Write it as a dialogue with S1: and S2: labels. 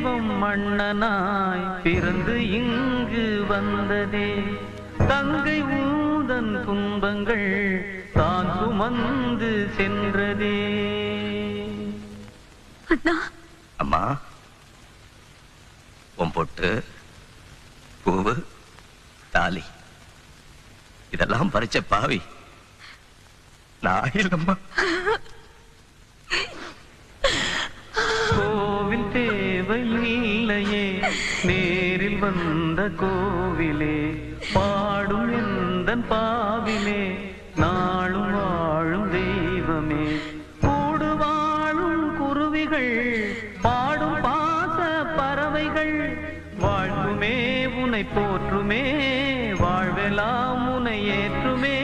S1: தெய்வம் மன்னனாய் பிறந்து இங்கு வந்ததே தங்கை ஊதன் துன்பங்கள் தான் சுமந்து சென்றதே.
S2: அம்மா உன் பொட்டு பூவு தாலி இதெல்லாம் பறிச்ச பாவி நான் இல்லம்மா.
S1: கோவில் தேவையில்லையே நேரில் வந்த கோவிலே பாடும் எந்தன் பாவிலே நாளும் வாழும் தெய்வமே கூடு வாழும் குருவிகள் பாடும் பாச பறவைகள் வாழ்வுமே உனை போற்றுமே வாழ்வெல்லாம் உனை ஏற்றுமே